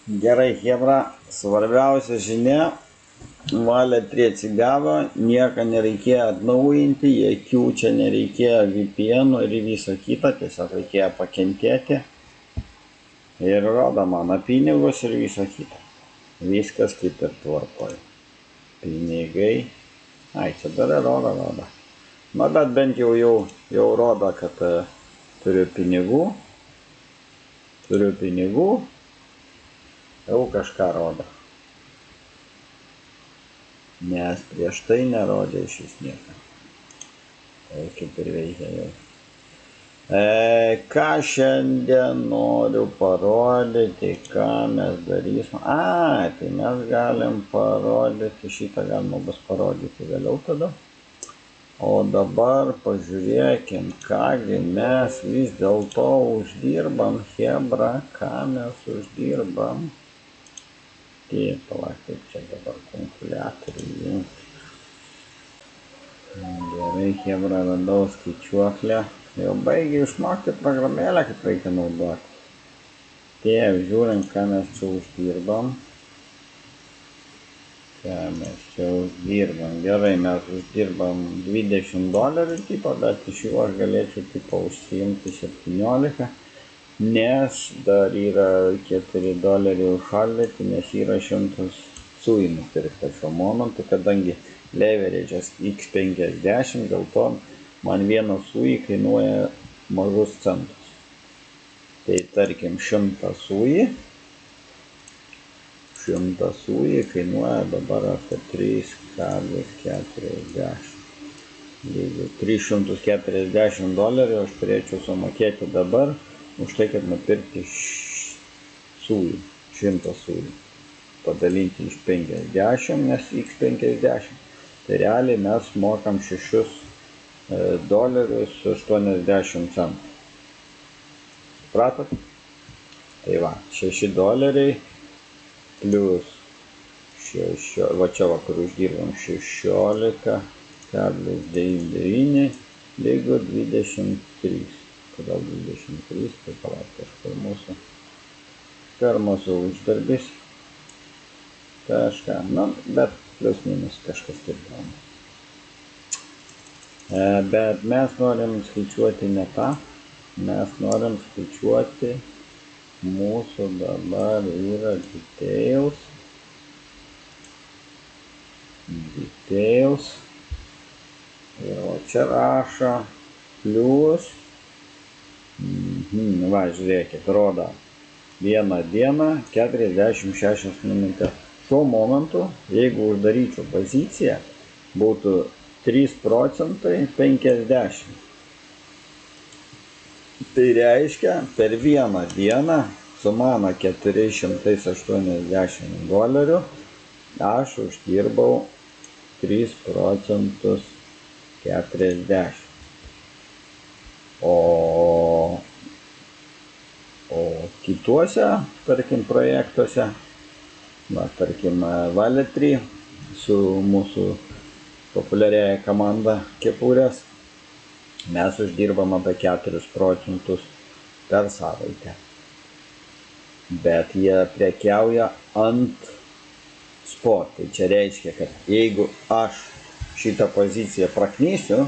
Gerai, chebra, svarbiausia žinia, Valė 3 atsigavo, nieko nereikėjo atnaujinti, jokių čia nereikėjo VPN ir visą kitą, tiesiog reikėjo pakentėti. Ir rodo mano pinigus ir visą kitą. Viskas kaip ir tvarkoj. Pinigai. Ai, čia dar rodo. Na, bet bent jau rodo, kad turiu pinigų. Jau kažką rodo. Nes prieš tai nerodė iš nieko. Tai kaip ir veikia jau. Ką šiandien noriu parodyti, ką mes darysim. Tai mes galim parodyti, šitą galima bus parodyti vėliau tada. O dabar pažiūrėkim, kągi mes vis dėlto uždirbam, chebra, ką mes uždirbam. Palauk, kaip čia dabar kalkuliatorių jungti. Gerai, chebra, radau skaičiuoklę. Jau baigia išmokti programėlę, kaip reikia naudoti. Taip, žiūrim, ką mes čia uždirbam. Gerai, mes uždirbam $20, bet iš jų aš galėčiau užsiimti 17. Nes dar yra $4 užšaldyti, nes yra 100 sui nupirkta šiuo momentu, kadangi leveragės X50, dėl to man vienas sui kainuoja mažus centus. Tai tarkim 100 sui kainuoja dabar apie 3,40. Jeigu $340 aš turėčiau sumokėti dabar už tai, kad nupirkti sui, 100 sui, padalinti iš 50, nes X50, tai realiai mes mokam $6.80. Supratot? Tai va, $6 plus 6, va čia kur uždirbam 16,99 lygu 23. Kodėl 23, tai palauk kažkur mūsų uždarbis. Kažką, bet plius minus kažkas taip gauna. Bet mes norim skaičiuoti ne tą, mes norim skaičiuoti mūsų dabar yra details. Ir o čia rašo plius. Va, žiūrėkit, rodo 1 dieną 46 minutės. Šiuo momentu, jeigu uždaryčiau poziciją, būtų 3,50%. Tai reiškia, per vieną dieną su mano $480 aš uždirbau 3,40%. O kituose, tarkim, projektuose, tarkim, Valė 3 su mūsų populiariaja komanda kepurės, mes uždirbam apie 4% per savaitę. Bet jie prekiauja ant spot. Tai čia reiškia, kad jeigu aš šitą poziciją praknysiu,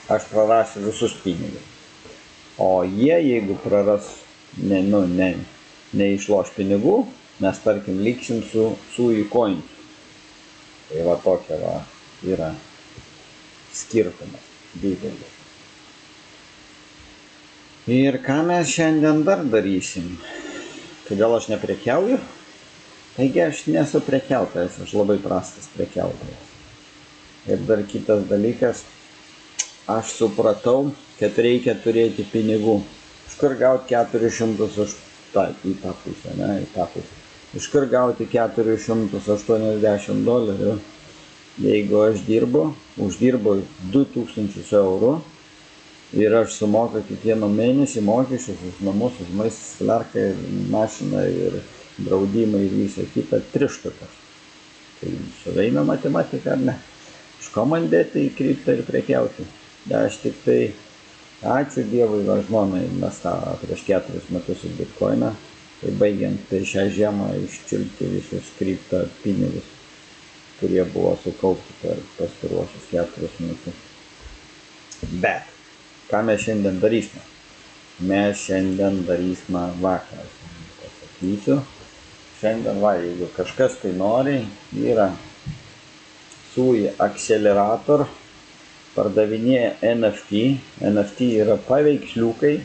aš prarasiu visus pinigus. O jie, jeigu praras, neišloš pinigų, mes, tarkim, liksim su įkointi. Tai va tokia yra skirtumas didelis. Ir ką mes šiandien dar darysim? Kodėl aš neprekiauju? Taigi aš nesu prekiautojas, aš labai prastas prekiautojas. Ir dar kitas dalykas, aš supratau, kad reikia turėti pinigų. Iš kur gauti 400 į tą pusę, Iš kur gauti $480, jeigu aš uždirbu 2,000 eurų ir aš sumoku kiekvieną mėnesį mokesčius už namus, už maistą, sklerką, mašiną ir draudimą ir visą kitą 3 štukas. Tai suveina matematika, ar ne? Iš ko man dėti į kriptą ir prekiauti? Aš tik tai, ačiū Dievui, žmonai investavo prieš 4 metus į bitcoiną, Tai baigiant tai šią žiemą iščiulpti visus kripto pinigus, kurie buvo sukaupti per pastaruosius 4 metus. Bet, ką mes šiandien darysime? Mes šiandien darysime vakaras. Pasakysiu. Šiandien, jeigu kažkas tai nori, yra SUI Accelerator, pardavinėja NFT. NFT yra paveiksliukai.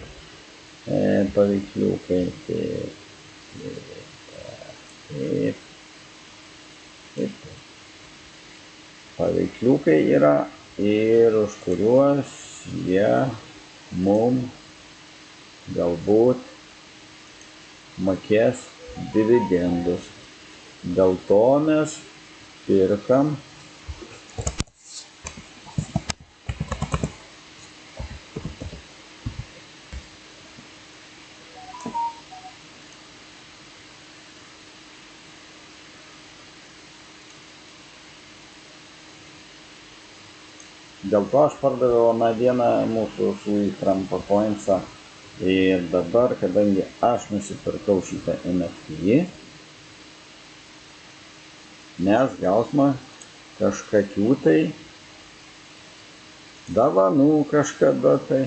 Paveiksliukai yra ir už kuriuos jie mum galbūt mokės dividendus. Dėl to mes pirkam Dėl to aš pardaviau aną dieną mūsų SUI Trumpo Coinsą ir dabar, kadangi aš nusipirkau šitą NFT, mes gausime kažkokių tai dovanų kažkada tai.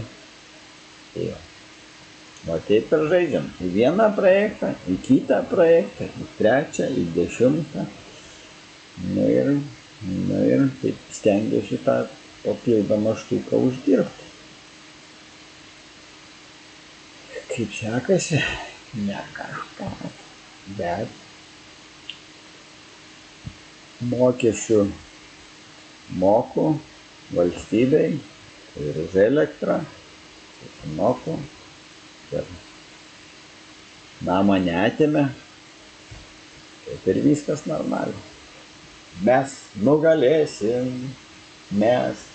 Va taip ir žaidžiam. Į vieną projektą, į kitą projektą, į trečią, į 10. Nu ir taip stengiuosi tą papildomą štuką uždirbti. Kaip sekasi? Ne kažką, bet mokesčių moku valstybei ir už elektrą, susimoku, ir namą neatėmė, taip ir viskas normaliai. Mes nugalėsim, mes